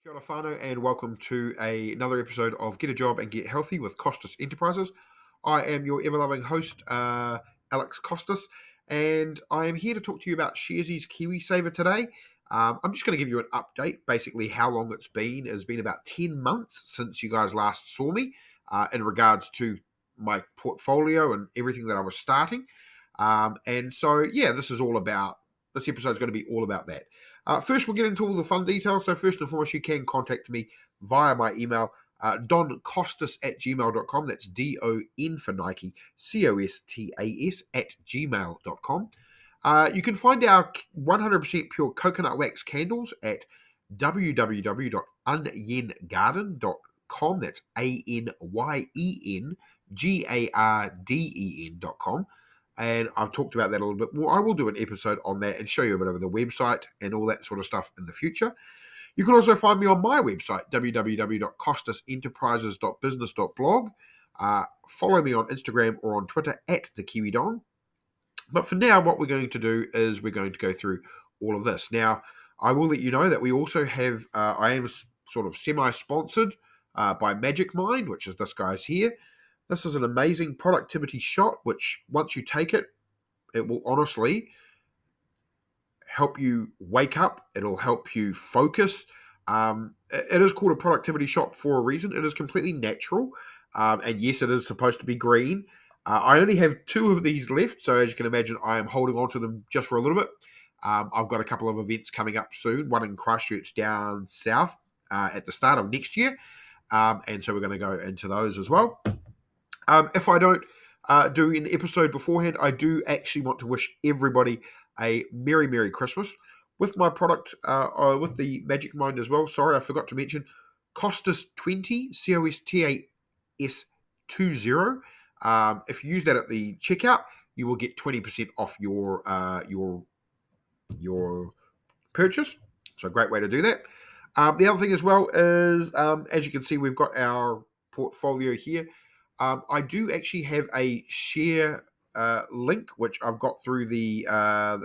Kia ora whānau and welcome to another episode of Get a Job and Get Healthy with Costas Enterprises. I am your ever-loving host, Alex Costas, and I am here to talk to you about Sharesies KiwiSaver today. I'm just going to give you an update, basically how long it's been. It's been about 10 months since you guys last saw me in regards to my portfolio and everything that I was starting. This episode is going to be all about that. First, we'll get into all the fun details. So first and foremost, you can contact me via my email, doncostas@gmail.com. That's DON for Nike, COSTAS at gmail.com. You can find our 100% pure coconut wax candles at www.anyengarden.com. That's ANYENGARDEN.com. And I've talked about that a little bit more. I will do an episode on that and show you a bit of the website and all that sort of stuff in the future. You can also find me on my website, www.costasenterprises.business.blog. Follow me on Instagram or on Twitter at the Kiwi Don. But for now, what we're going to do is we're going to go through all of this. Now, I will let you know that we also have, I am sort of semi-sponsored by Magic Mind, which is this guy's here. This is an amazing productivity shot, which once you take it, it will honestly help you wake up. It'll help you focus. It is called a productivity shot for a reason. It is completely natural. And yes, it is supposed to be green. I only have 2 of these left. So as you can imagine, I am holding on to them just for a little bit. I've got a couple of events coming up soon. One in Christchurch down south at the start of next year. And so we're going to go into those as well. If I don't do an episode beforehand, I do actually want to wish everybody a Merry, Merry Christmas. With my product, with the Magic Mind as well, sorry, I forgot to mention, Costas 20, COSTAS 20. If you use that at the checkout, you will get 20% off your purchase. So a great way to do that. The other thing as well is, as you can see, we've got our portfolio here. I do actually have a share link, which I've got through the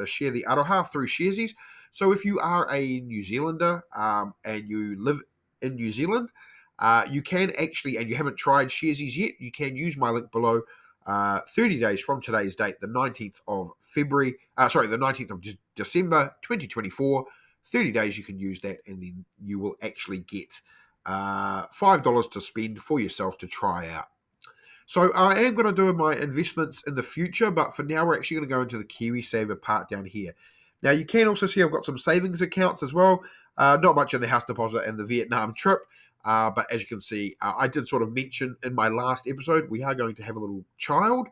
Share the Aroha through Sharesies. So if you are a New Zealander and you live in New Zealand, you can actually, and you haven't tried Sharesies yet, you can use my link below. 30 days from today's date, the 19th of the 19th of December 2024. 30 days you can use that, and then you will actually get $5 to spend for yourself to try out. So I am going to do my investments in the future, but for now we're actually going to go into the KiwiSaver part down here. Now you can also see I've got some savings accounts as well. Not much in the house deposit and the Vietnam trip, but as you can see, I did sort of mention in my last episode, we are going to have a little child.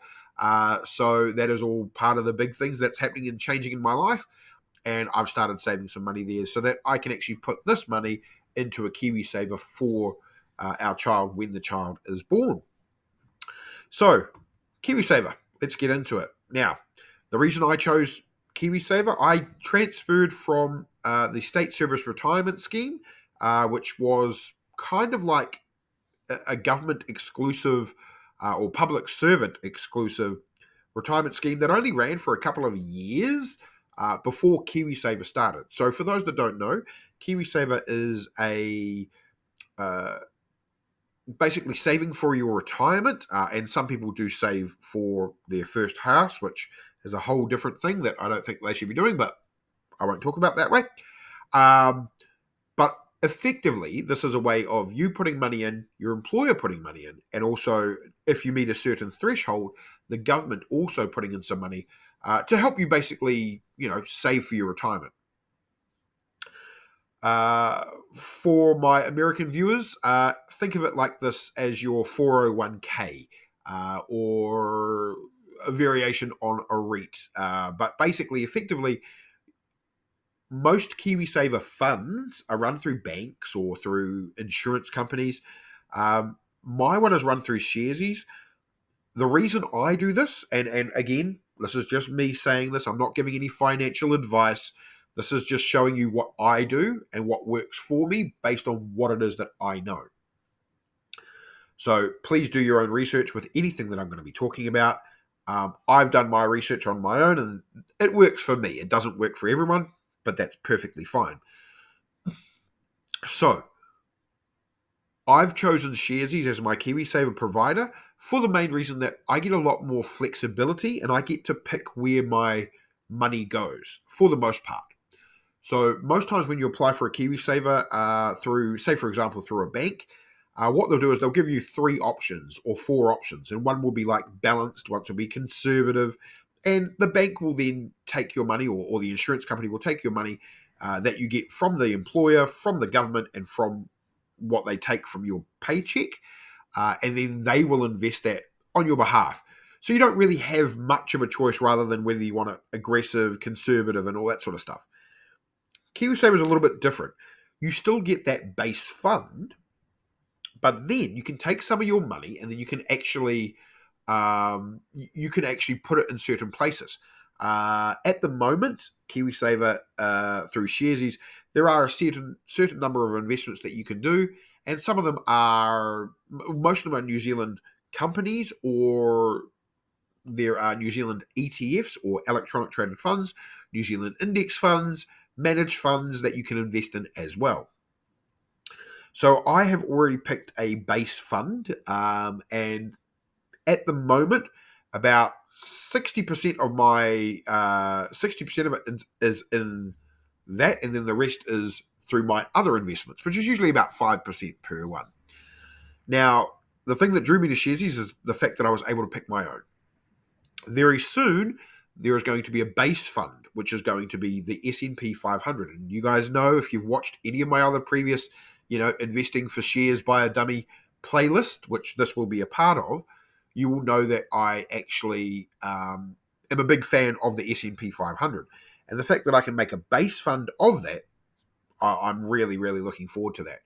So that is all part of the big things that's happening and changing in my life. And I've started saving some money there so that I can actually put this money into a KiwiSaver for our child when the child is born. So, KiwiSaver, let's get into it. Now, the reason I chose KiwiSaver, I transferred from the State Service Retirement Scheme, which was kind of like a government exclusive or public servant exclusive retirement scheme that only ran for a couple of years before KiwiSaver started. So, for those that don't know, KiwiSaver is a basically saving for your retirement, and some people do save for their first house, which is a whole different thing that I don't think they should be doing, but I won't talk about that way. But effectively, this is a way of you putting money in, your employer putting money in, and also if you meet a certain threshold, the government also putting in some money to help you basically, save for your retirement. For my American viewers, think of it like this as your 401k or a variation on a REIT. But basically, effectively, most KiwiSaver funds are run through banks or through insurance companies. My one is run through Sharesies. The reason I do this, and again, this is just me saying this, I'm not giving any financial advice. This is just showing you what I do and what works for me based on what it is that I know. So please do your own research with anything that I'm going to be talking about. I've done my research on my own and it works for me. It doesn't work for everyone, but that's perfectly fine. So I've chosen Sharesies as my KiwiSaver provider for the main reason that I get a lot more flexibility and I get to pick where my money goes for the most part. So most times when you apply for a KiwiSaver through, say for example, through a bank, what they'll do is they'll give you 3 options or 4 options, and one will be like balanced, one will be conservative, and the bank will then take your money, or the insurance company will take your money that you get from the employer, from the government, and from what they take from your paycheck, and then they will invest that on your behalf. So you don't really have much of a choice rather than whether you want it aggressive, conservative, and all that sort of stuff. KiwiSaver is a little bit different. You still get that base fund, but then you can take some of your money and then you can actually put it in certain places. At the moment, KiwiSaver through Sharesies, there are a certain number of investments that you can do, and some of them are most of them are New Zealand companies, or there are New Zealand ETFs or electronic traded funds, New Zealand index funds, managed funds that you can invest in as well. So I have already picked a base fund, and at the moment, about 60% of my 60% of it is in that, and then the rest is through my other investments, which is usually about 5% per one. Now, the thing that drew me to Sharesies is the fact that I was able to pick my own. Very soon, there is going to be a base fund, which is going to be the S&P 500. And you guys know, if you've watched any of my other previous, investing for shares by a dummy playlist, which this will be a part of, you will know that I actually am a big fan of the S&P 500. And the fact that I can make a base fund of that, I'm really, really looking forward to that.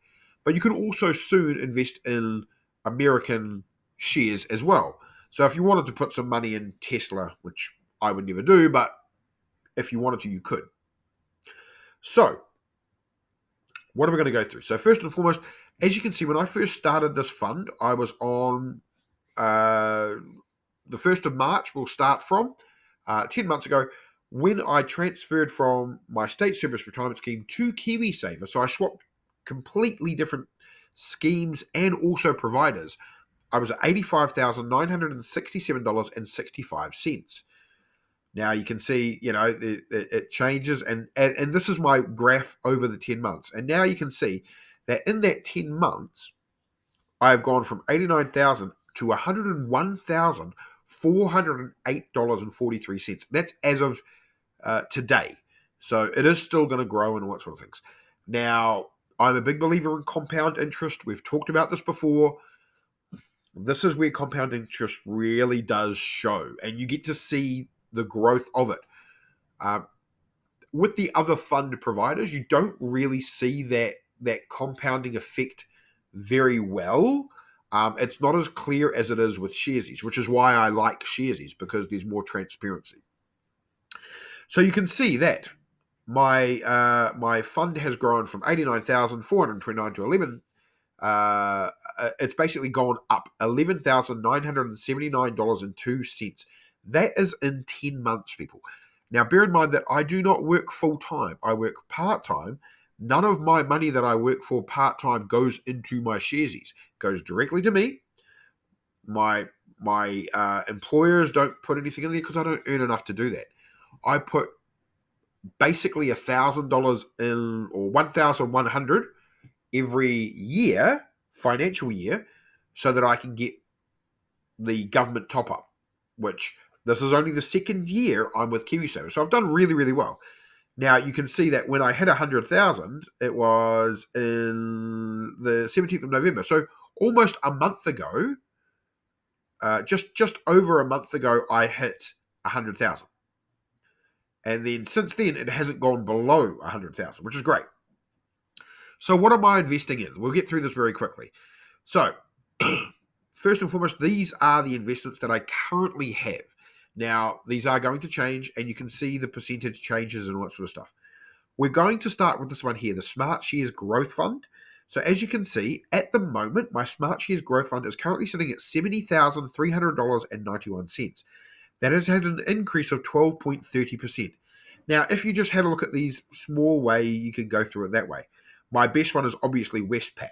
But you can also soon invest in American shares as well. So if you wanted to put some money in Tesla, which I would never do, but if you wanted to, you could. So what are we going to go through? So first and foremost, as you can see, when I first started this fund, I was on the 1st of March, we'll start from 10 months ago, when I transferred from my state service retirement scheme to KiwiSaver. So I swapped completely different schemes and also providers. I was at $85,967.65. Now you can see, it changes, and this is my graph over the 10 months. And now you can see that in that 10 months, I've gone from 89,000 to $101,408.43. That's as of today. So it is still going to grow and all that sort of things. Now, I'm a big believer in compound interest. We've talked about this before. This is where compound interest really does show, and you get to see the growth of it. With the other fund providers, you don't really see that compounding effect very well. It's not as clear as it is with Sharesies, which is why I like Sharesies, because there's more transparency. So you can see that my fund has grown from 89,429 to 11. It's basically gone up $11,979.02. That is in 10 months, people. Now, bear in mind that I do not work full time. I work part time. None of my money that I work for part time goes into my Sharesies. It goes directly to me. My employers don't put anything in there because I don't earn enough to do that. I put basically $1,000 in, or 1,100 every year, financial year, so that I can get the government top up, which this is only the second year I'm with KiwiSaver. So I've done really, really well. Now you can see that when I hit 100,000, it was in the 17th of November. So almost a month ago, just over a month ago, I hit 100,000. And then since then, it hasn't gone below 100,000, which is great. So what am I investing in? We'll get through this very quickly. So first and foremost, these are the investments that I currently have. Now, these are going to change, and you can see the percentage changes and all that sort of stuff. We're going to start with this one here, the Smart Shares Growth Fund. So as you can see, at the moment, my Smart Shares Growth Fund is currently sitting at $70,300.91. That has had an increase of 12.30%. Now, if you just had a look at these small way, you can go through it that way. My best one is obviously Westpac.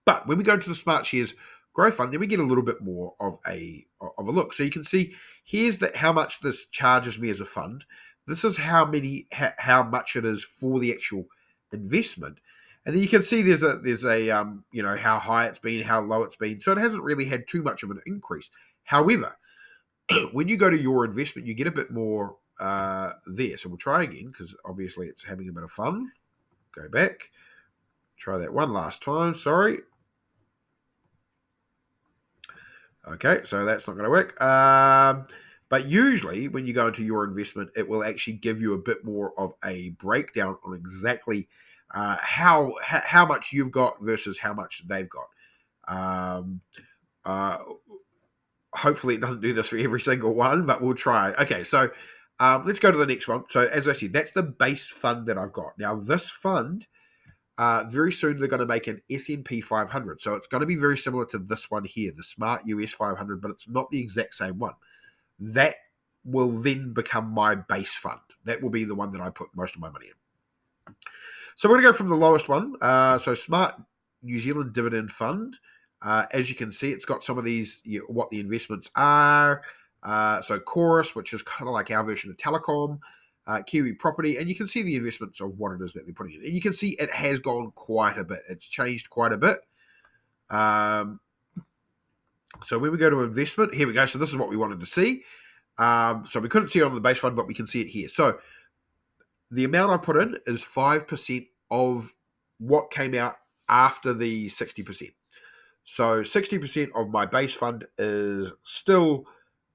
But when we go into the Smart Shares Growth Fund, then we get a little bit more of a look. So you can see here's how much this charges me as a fund. This is how much it is for the actual investment, and then you can see there's a how high it's been, how low it's been. So it hasn't really had too much of an increase. However, when you go to your investment, you get a bit more there. So we'll try again because obviously it's having a bit of fun. Go back, try that one last time. Sorry. Okay, so that's not going to work. But usually, when you go into your investment, it will actually give you a bit more of a breakdown on exactly how much you've got versus how much they've got. Hopefully, it doesn't do this for every single one, but we'll try. Okay, so let's go to the next one. So, as I said, that's the base fund that I've got. Now, this fund, very soon they're going to make an S&P 500. So it's going to be very similar to this one here, the Smart US 500, but it's not the exact same one. That will then become my base fund. That will be the one that I put most of my money in. So we're going to go from the lowest one. So Smart New Zealand Dividend Fund. As you can see, it's got some of these, what the investments are. So Chorus, which is kind of like our version of Telecom. Kiwi Property, and you can see the investments of what it is that they're putting in. And you can see it has gone quite a bit. It's changed quite a bit. So when we go to investment, here we go. So this is what we wanted to see. So we couldn't see it on the base fund, but we can see it here. So the amount I put in is 5% of what came out after the 60%. So 60% of my base fund is still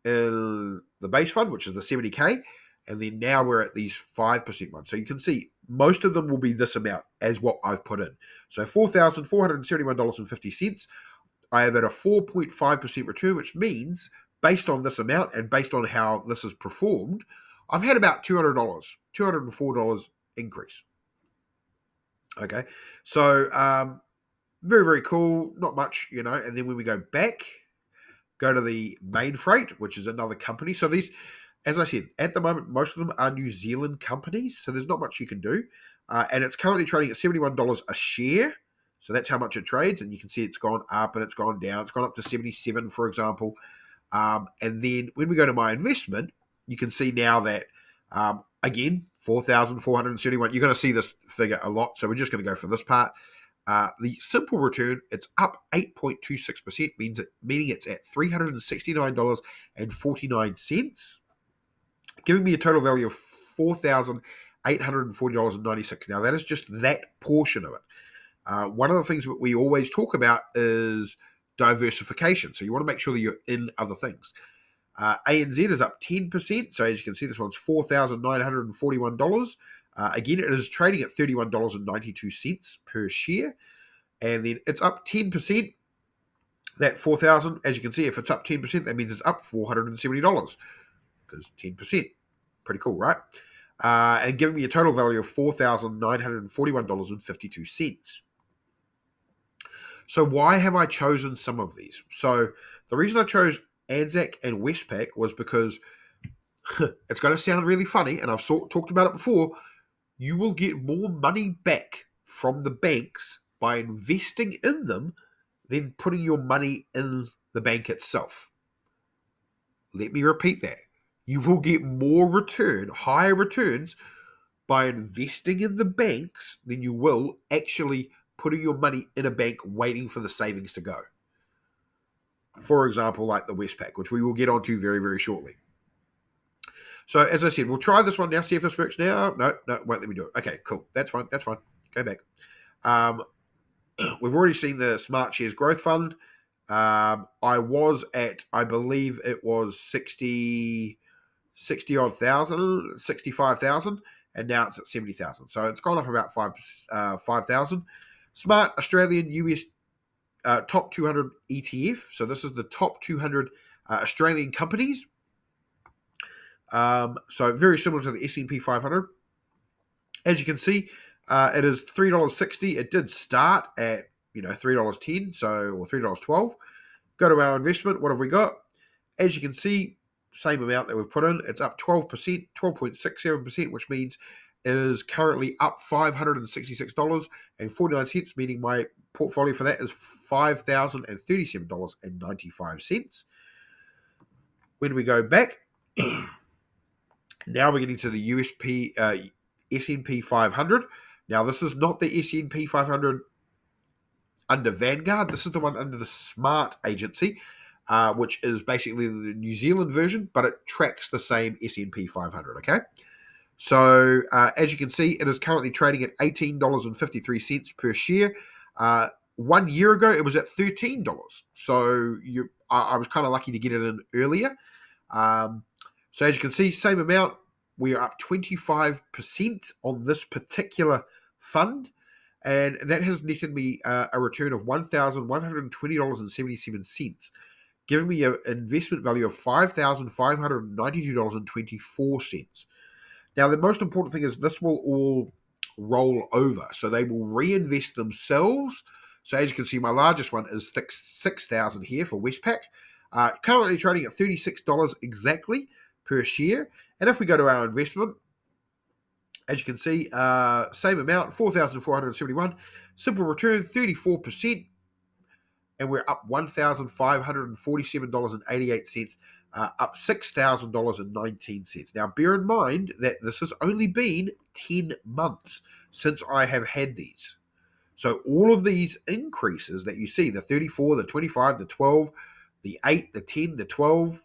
in the base fund, which is the 70K. And then now we're at these 5% ones. So you can see most of them will be this amount as what I've put in. So $4,471.50. I have at a 4.5% return, which means based on this amount and based on how this has performed, I've had about $200, $204 increase. Okay. So very, very cool. Not much, And then when we go back, go to the Main Freight, which is another company. So these, as I said, at the moment, most of them are New Zealand companies, so there's not much you can do. And it's currently trading at $71 a share. So that's how much it trades. And you can see it's gone up and it's gone down. It's gone up to 77, for example. And then when we go to my investment, you can see now that, again, 4,471. You're going to see this figure a lot. So we're just going to go for this part. The simple return, it's up 8.26%, meaning it's at $369.49. Giving me a total value of $4,840.96. Now, that is just that portion of it. One of the things that we always talk about is diversification. So you want to make sure that you're in other things. ANZ is up 10%. So as you can see, this one's $4,941. Again, it is trading at $31.92 per share. And then it's up 10%. That 4,000, as you can see, if it's up 10%, that means it's up $470. Because 10%. Pretty cool, right? And giving me a total value of $4,941.52. So why have I chosen some of these? So the reason I chose Anzac and Westpac was because it's going to sound really funny, and I've talked about it before. You will get more money back from the banks by investing in them than putting your money in the bank itself. Let me repeat that. You will get more return, higher returns, by investing in the banks than you will actually putting your money in a bank waiting for the savings to go. For example, like the Westpac, which we will get onto very, very shortly. So as I said, we'll try this one now, see if this works now. No, won't let me do it. Okay, cool. That's fine. Go back. We've already seen the Smart Shares Growth Fund. I was at, I believe it was 65,000, and now it's at 70,000. So it's gone up about 5,000. Smart Australian US top 200 ETF. So this is the top 200 Australian companies. So very similar to the S&P 500. As you can see, it is $3.60. It did start at $3.10, or $3.12. Go to our investment. What have we got? As you can see, same amount that we've put in. It's up 12%, 12.67%, which means it is currently up $566.49, meaning my portfolio for that is $5,037.95. When we go back, now we're getting to the S&P 500. Now, this is not the S&P 500 under Vanguard. This is the one under the Smart Agency, which is basically the New Zealand version, but it tracks the same S&P 500, okay? So, as you can see, it is currently trading at $18.53 per share. 1 year ago, it was at $13. So, I was kind of lucky to get it in earlier. So, as you can see, same amount. We are up 25% on this particular fund. And that has netted me a return of $1,120.77, giving me an investment value of $5,592.24. Now, the most important thing is this will all roll over. So they will reinvest themselves. So as you can see, my largest one is $6,000 here for Westpac. Currently trading at $36 exactly per share. And if we go to our investment, as you can see, same amount, $4,471. Simple return, 34%. And we're up $1,547.88, up $6,000.19. Now, bear in mind that this has only been 10 months since I have had these. So all of these increases that you see, the 34, the 25, the 12, the 8, the 10, the 12,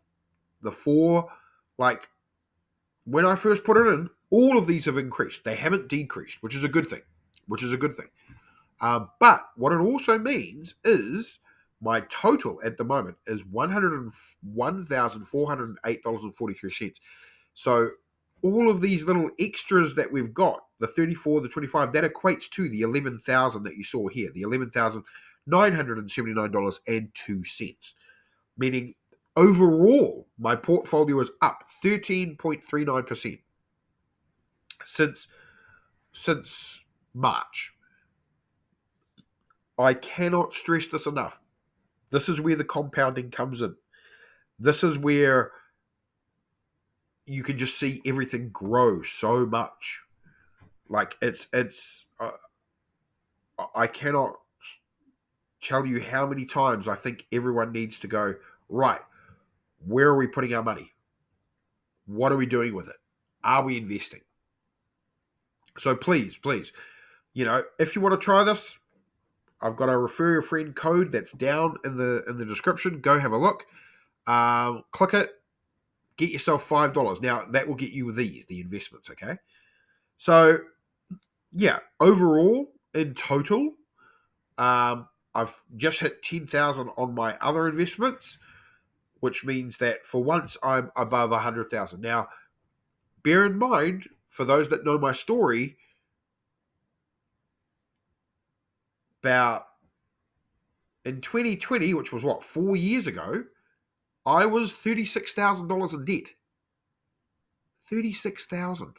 the 4, like when I first put it in, all of these have increased. They haven't decreased, which is a good thing. But what it also means is my total at the moment is $101,408.43. So all of these little extras that we've got, the 34, the 25, that equates to the 11,000 that you saw here, the $11,979.02. Meaning overall, my portfolio is up 13.39% since March. I cannot stress this enough. This is where the compounding comes in. This is where you can just see everything grow so much. Like I cannot tell you how many times I think everyone needs to go, right, where are we putting our money? What are we doing with it? Are we investing? So please, if you want to try this, I've got a refer a friend code that's down in the description. Go have a look. Click it. Get yourself $5. Now, that will get you the investments, okay? So, yeah, overall, in total, I've just hit 10,000 on my other investments, which means that for once I'm above 100,000. Now, bear in mind, for those that know my story, about in 2020, which was 4 years ago, I was $36,000 in debt. 36,000.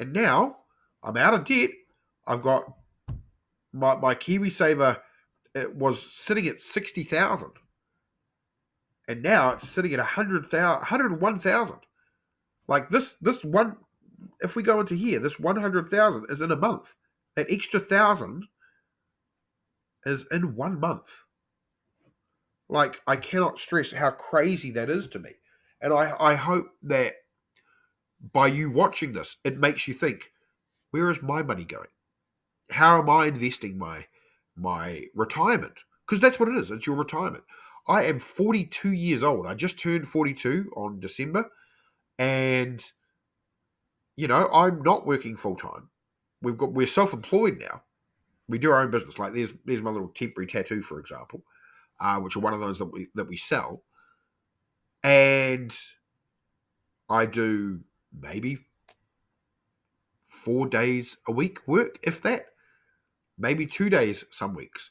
And now I'm out of debt. I've got my KiwiSaver. It was sitting at 60,000, and now it's sitting at 101,000. Like this one. If we go into here, this 100,000 is in a month. That extra 1,000 is in 1 month. Like, I cannot stress how crazy that is to me. And I hope that by you watching this, it makes you think, where is my money going? How am I investing my retirement? Because that's what it is. It's your retirement. I am 42 years old. I just turned 42 on December. And, I'm not working full-time. We're self-employed now. We do our own business. Like, there's my little temporary tattoo, for example, which are one of those that we sell. And I do maybe 4 days a week work, if that. Maybe 2 days some weeks.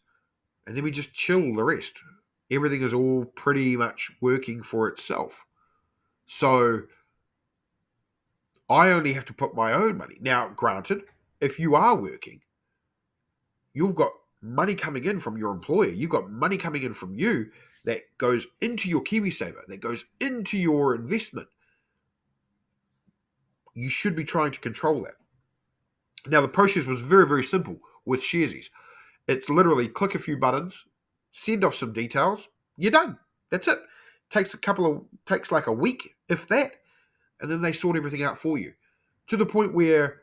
And then we just chill the rest. Everything is all pretty much working for itself. So I only have to put my own money. Now, granted, if you are working, you've got money coming in from your employer. You've got money coming in from you that goes into your KiwiSaver, that goes into your investment. You should be trying to control that. Now, the process was very, very simple with Sharesies. It's literally click a few buttons, send off some details, you're done. That's it. Takes like a week, if that, and then they sort everything out for you. To the point where,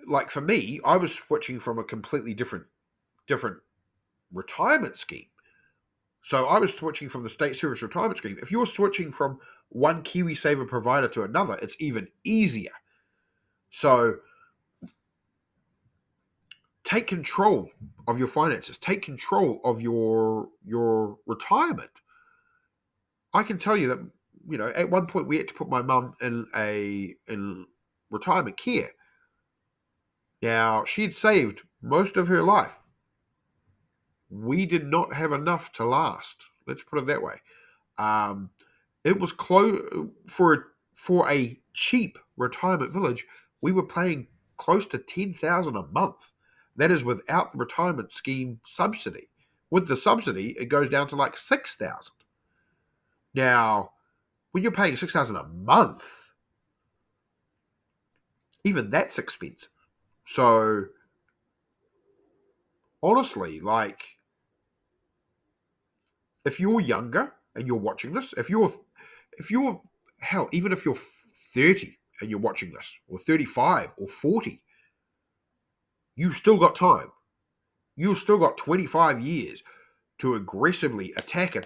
like for me, I was switching from a completely different retirement scheme. So I was switching from the state service retirement scheme. If you're switching from one KiwiSaver provider to another, it's even easier. So take control of your finances. Take control of your retirement. I can tell you that, at one point we had to put my mum in retirement care. Now, she'd saved most of her life. We did not have enough to last. Let's put it that way. It was close for a cheap retirement village. We were paying close to $10,000 a month. That is without the retirement scheme subsidy. With the subsidy, it goes down to like $6,000. Now, when you're paying $6,000 a month, even that's expensive. So, honestly, like, if you're younger and you're watching this, if you're hell, even if you're 30 and you're watching this, or 35 or 40, you've still got time. You've still got 25 years to aggressively attack.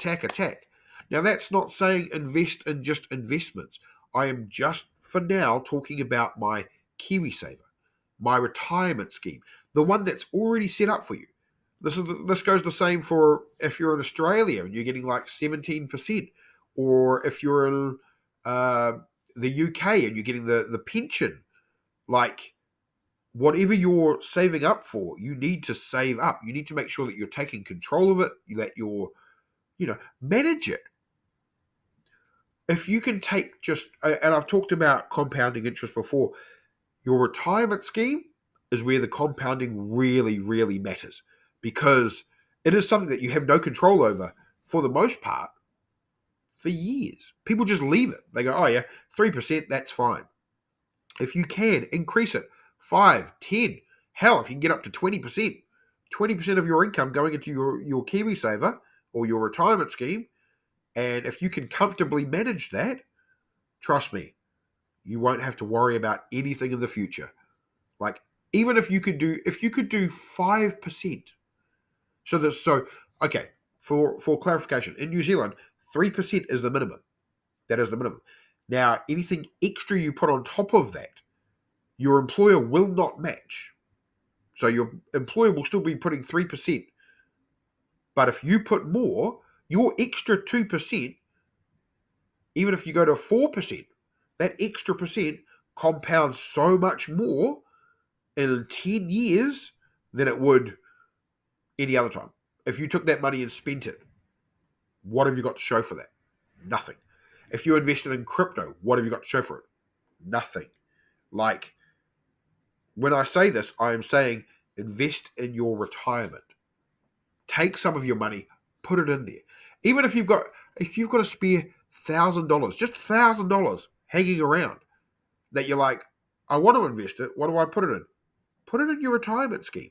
Now, that's not saying invest in just investments. I am just, for now, talking about my KiwiSaver, my retirement scheme, the one that's already set up for you. This goes the same for if you're in Australia and you're getting like 17%, or if you're in the UK and you're getting the pension. Like, whatever you're saving up for, you need to save up. You need to make sure that you're taking control of it, that you're, manage it. If you can take and I've talked about compounding interest before, your retirement scheme is where the compounding really, really matters, because it is something that you have no control over for the most part for years. People just leave it. They go, oh yeah, 3%, that's fine. If you can, increase it. 5, 10, hell, if you can get up to 20%, 20% of your income going into your KiwiSaver or your retirement scheme, and if you can comfortably manage that, trust me, you won't have to worry about anything in the future. Like, even if you could do 5%. Okay, for clarification, in New Zealand, 3% is the minimum. That is the minimum. Now, anything extra you put on top of that, your employer will not match. So your employer will still be putting 3%. But if you put more, your extra 2%, even if you go to 4%, that extra percent compounds so much more in 10 years than it would any other time. If you took that money and spent it, what have you got to show for that? Nothing. If you invested in crypto, what have you got to show for it? Nothing. Like, when I say this, I am saying invest in your retirement. Take some of your money, put it in there. Even if you've got a spare $1,000, just $1,000 hanging around that you're like, I want to invest it. What do I put it in? Put it in your retirement scheme.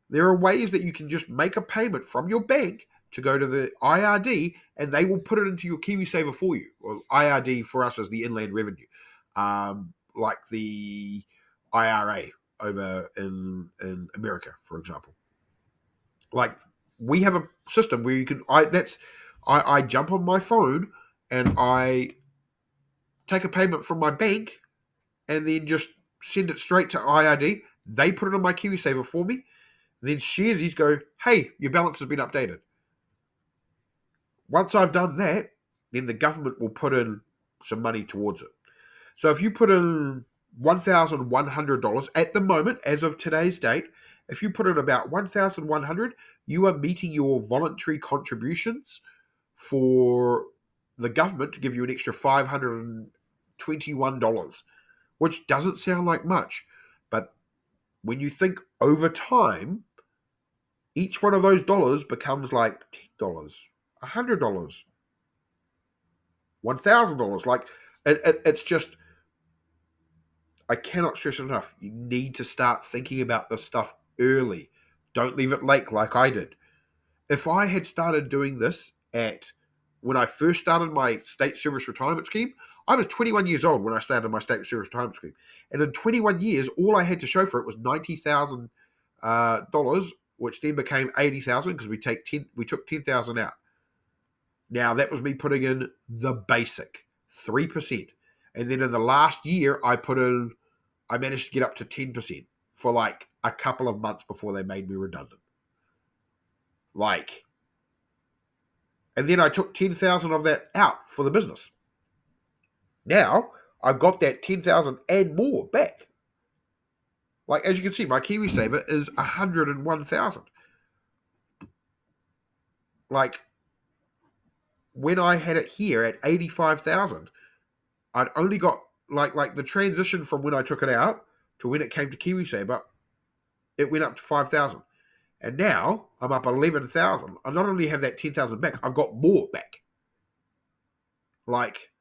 There are ways that you can just make a payment from your bank to go to the IRD, and they will put it into your KiwiSaver for you. Well, IRD for us is the Inland Revenue, like the IRA over in America, for example. Like, we have a system where you can. I jump on my phone and I take a payment from my bank, and then just send it straight to IRD. They put it on my KiwiSaver for me. Then Sharesies go, hey, your balance has been updated. Once I've done that, then the government will put in some money towards it. So if you put in $1,100 at the moment, as of today's date, if you put in about $1,100, you are meeting your voluntary contributions for the government to give you an extra $521, which doesn't sound like much. But when you think over time, each one of those dollars becomes like $10, $100, $1,000. Like, it's just, I cannot stress it enough. You need to start thinking about this stuff early. Don't leave it late like I did. If I had started doing this at when I first started my state service retirement scheme, I was 21 years old when I started my state service retirement scheme. And in 21 years, all I had to show for it was $90,000, which then became 80,000 because we took 10,000 out. Now that was me putting in the basic 3%. And then in the last year, I managed to get up to 10% for like a couple of months before they made me redundant. And then I took 10,000 of that out for the business. Now I've got that 10,000 and more back. Like, as you can see, my KiwiSaver is 101,000. Like, when I had it here at 85,000, I'd only got like the transition from when I took it out to when it came to KiwiSaver, it went up to 5,000. And now I'm up 11,000. I not only have that 10,000 back, I've got more back. Like,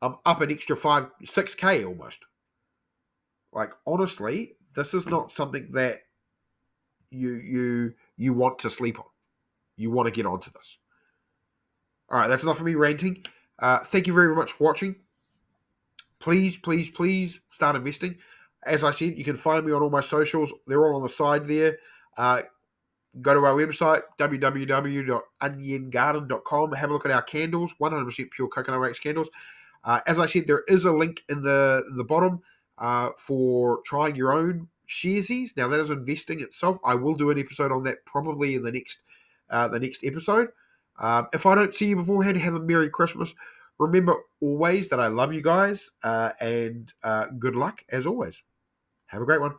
I'm up an extra 6K almost. Like, honestly, this is not something that you want to sleep on. You want to get onto this. All right, that's enough of me ranting. Thank you very much for watching. Please, please, please start investing. As I said, you can find me on all my socials. They're all on the side there. Go to our website, www.oniongarden.com. Have a look at our candles, 100% pure coconut wax candles. As I said, there is a link in the bottom for trying your own Sharesies. Now, that is investing itself. I will do an episode on that probably in the next episode. If I don't see you beforehand, have a Merry Christmas. Remember always that I love you guys, and good luck as always. Have a great one.